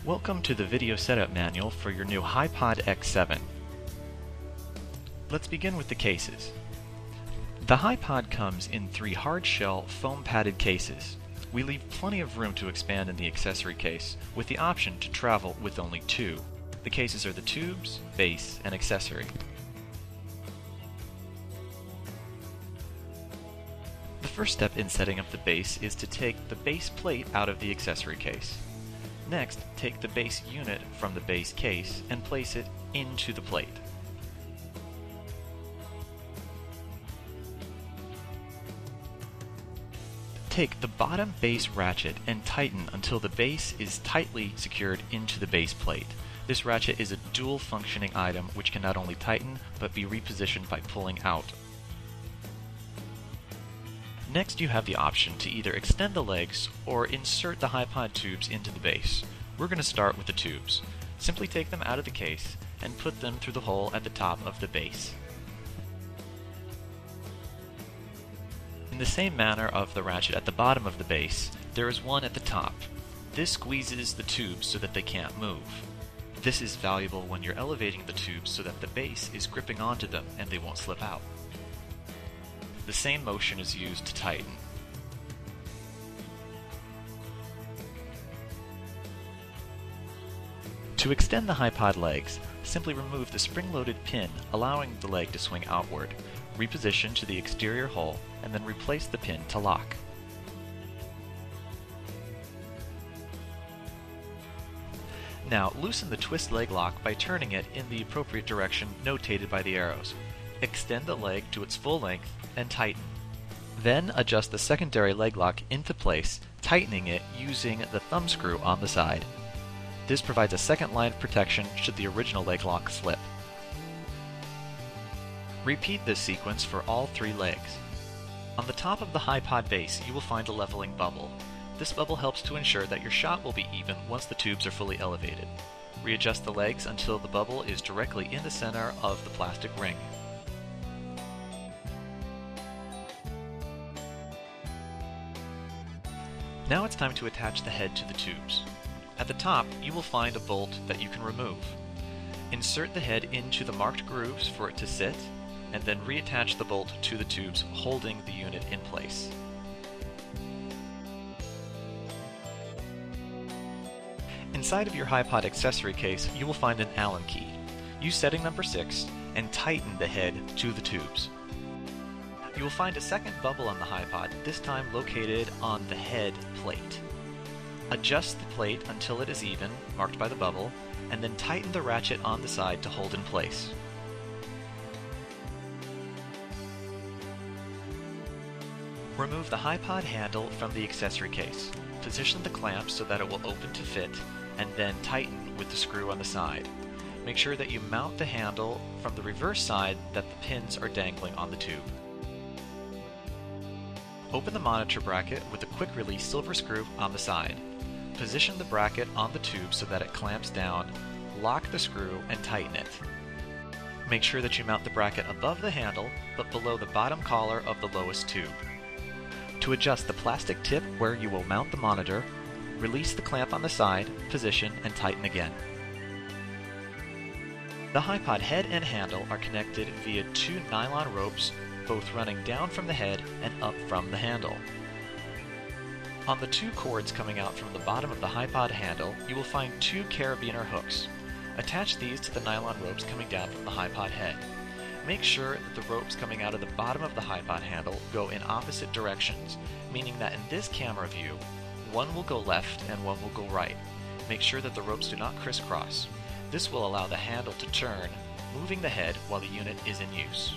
Welcome to the video setup manual for your new HiPod X7. Let's begin with the cases. The HiPod comes in 3 hard-shell foam padded cases. We leave plenty of room to expand in the accessory case, with the option to travel with only 2. The cases are the tubes, base, and accessory. The first step in setting up the base is to take the base plate out of the accessory case. Next, take the base unit from the base case and place it into the plate. Take the bottom base ratchet and tighten until the base is tightly secured into the base plate. This ratchet is a dual functioning item which can not only tighten but be repositioned by pulling out. Next, you have the option to either extend the legs or insert the HiPod tubes into the base. We're going to start with the tubes. Simply take them out of the case and put them through the hole at the top of the base. In the same manner of the ratchet at the bottom of the base, there is one at the top. This squeezes the tubes so that they can't move. This is valuable when you're elevating the tubes so that the base is gripping onto them and they won't slip out. The same motion is used to tighten. To extend the HiPod legs, simply remove the spring-loaded pin, allowing the leg to swing outward. Reposition to the exterior hole, and then replace the pin to lock. Now, loosen the twist leg lock by turning it in the appropriate direction notated by the arrows. Extend the leg to its full length and tighten. Then adjust the secondary leg lock into place, tightening it using the thumb screw on the side. This provides a second line of protection should the original leg lock slip. Repeat this sequence for all 3 legs. On the top of the HiPod base, you will find a leveling bubble. This bubble helps to ensure that your shot will be even once the tubes are fully elevated. Readjust the legs until the bubble is directly in the center of the plastic ring. Now it's time to attach the head to the tubes. At the top, you will find a bolt that you can remove. Insert the head into the marked grooves for it to sit, and then reattach the bolt to the tubes, holding the unit in place. Inside of your HiPod accessory case, you will find an Allen key. Use setting number 6 and tighten the head to the tubes. You will find a second bubble on the HiPod, this time located on the head plate. Adjust the plate until it is even, marked by the bubble, and then tighten the ratchet on the side to hold in place. Remove the HiPod handle from the accessory case. Position the clamp so that it will open to fit, and then tighten with the screw on the side. Make sure that you mount the handle from the reverse side that the pins are dangling on the tube. Open the monitor bracket with a quick release silver screw on the side. Position the bracket on the tube so that it clamps down, lock the screw, and tighten it. Make sure that you mount the bracket above the handle, but below the bottom collar of the lowest tube. To adjust the plastic tip where you will mount the monitor, release the clamp on the side, position, and tighten again. The HiPod head and handle are connected via 2 nylon ropes, both running down from the head and up from the handle. On the 2 cords coming out from the bottom of the HiPod handle, you will find 2 carabiner hooks. Attach these to the nylon ropes coming down from the HiPod head. Make sure that the ropes coming out of the bottom of the HiPod handle go in opposite directions, meaning that in this camera view, one will go left and one will go right. Make sure that the ropes do not crisscross. This will allow the handle to turn, moving the head while the unit is in use.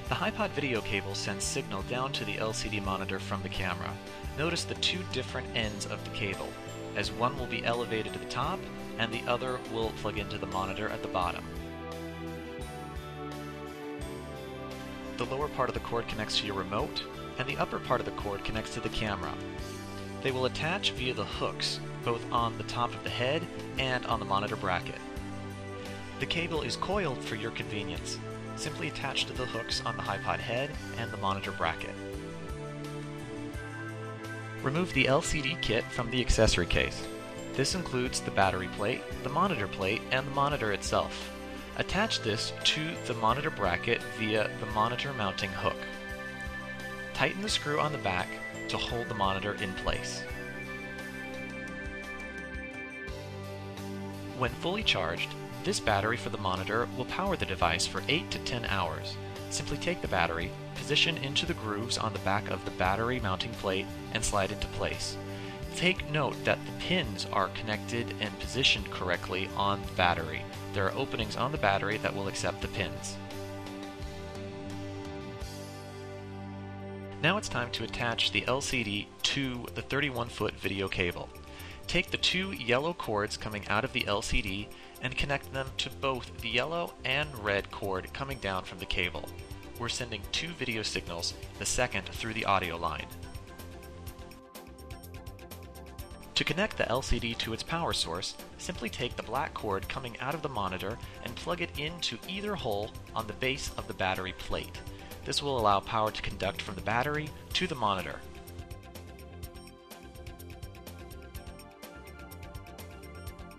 The HiPod video cable sends signal down to the LCD monitor from the camera. Notice the 2 different ends of the cable, as one will be elevated to the top and the other will plug into the monitor at the bottom. The lower part of the cord connects to your remote, and the upper part of the cord connects to the camera. They will attach via the hooks, both on the top of the head and on the monitor bracket. The cable is coiled for your convenience. Simply attach to the hooks on the HiPod head and the monitor bracket. Remove the LCD kit from the accessory case. This includes the battery plate, the monitor plate, and the monitor itself. Attach this to the monitor bracket via the monitor mounting hook. Tighten the screw on the back to hold the monitor in place. When fully charged, this battery for the monitor will power the device for 8 to 10 hours. Simply take the battery, position into the grooves on the back of the battery mounting plate, and slide into place. Take note that the pins are connected and positioned correctly on the battery. There are openings on the battery that will accept the pins. Now it's time to attach the LCD to the 31-foot video cable. Take the two yellow cords coming out of the LCD and connect them to both the yellow and red cord coming down from the cable. We're sending two video signals, the second through the audio line. To connect the LCD to its power source, simply take the black cord coming out of the monitor and plug it into either hole on the base of the battery plate. This will allow power to conduct from the battery to the monitor.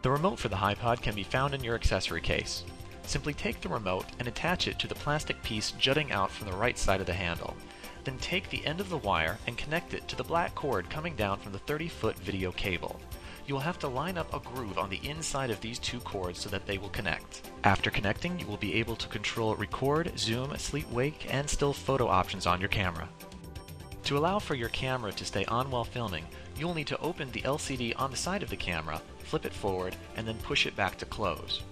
The remote for the HiPod can be found in your accessory case. Simply take the remote and attach it to the plastic piece jutting out from the right side of the handle. Then take the end of the wire and connect it to the black cord coming down from the 30-foot video cable. You will have to line up a groove on the inside of these two cords so that they will connect. After connecting, you will be able to control record, zoom, sleep, wake, and still photo options on your camera. To allow for your camera to stay on while filming, you'll need to open the LCD on the side of the camera, flip it forward, and then push it back to close.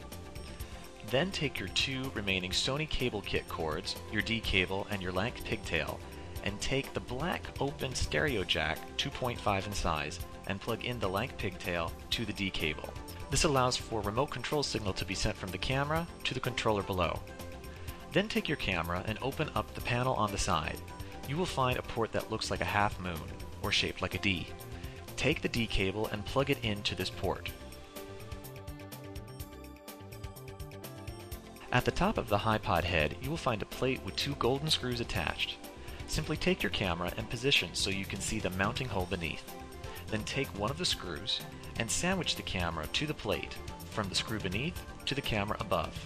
Then take your two remaining Sony cable kit cords, your D cable and your Lank pigtail, and take the black open stereo jack 2.5 in size and plug in the Lank pigtail to the D cable. This allows for remote control signal to be sent from the camera to the controller below. Then take your camera and open up the panel on the side. You will find a port that looks like a half moon, or shaped like a D. Take the D cable and plug it into this port. At the top of the HiPod head, you will find a plate with two golden screws attached. Simply take your camera and position so you can see the mounting hole beneath. Then take one of the screws and sandwich the camera to the plate from the screw beneath to the camera above.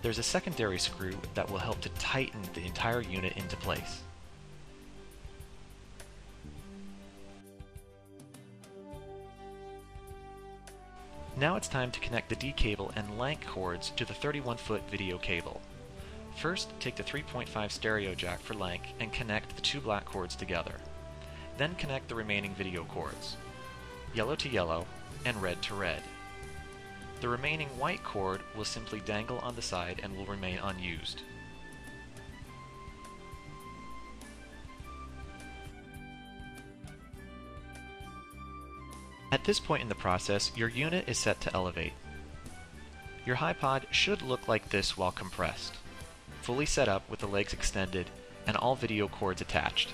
There's a secondary screw that will help to tighten the entire unit into place. Now it's time to connect the D cable and Lank cords to the 31-foot video cable. First, take the 3.5 stereo jack for Lank and connect the two black cords together. Then connect the remaining video cords, yellow to yellow and red to red. The remaining white cord will simply dangle on the side and will remain unused. At this point in the process, your unit is set to elevate. Your HiPod should look like this while compressed, fully set up with the legs extended and all video cords attached.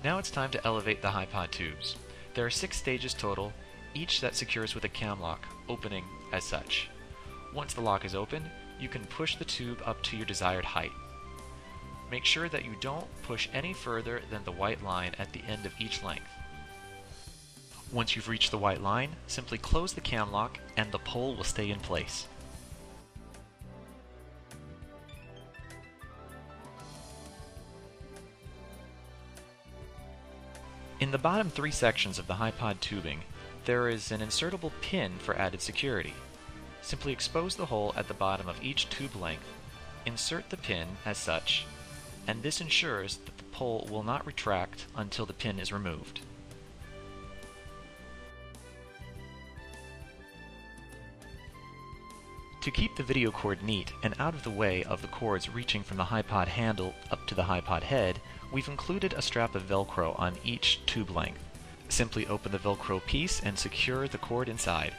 Now it's time to elevate the HiPod tubes. There are 6 stages total, each that secures with a cam lock, opening as such. Once the lock is open, you can push the tube up to your desired height. Make sure that you don't push any further than the white line at the end of each length. Once you've reached the white line, simply close the cam lock and the pole will stay in place. In the bottom 3 sections of the HiPod tubing, there is an insertable pin for added security. Simply expose the hole at the bottom of each tube length, insert the pin as such, and this ensures that the pole will not retract until the pin is removed. To keep the video cord neat and out of the way of the cords reaching from the HiPod handle up to the HiPod head, we've included a strap of Velcro on each tube length. Simply open the Velcro piece and secure the cord inside.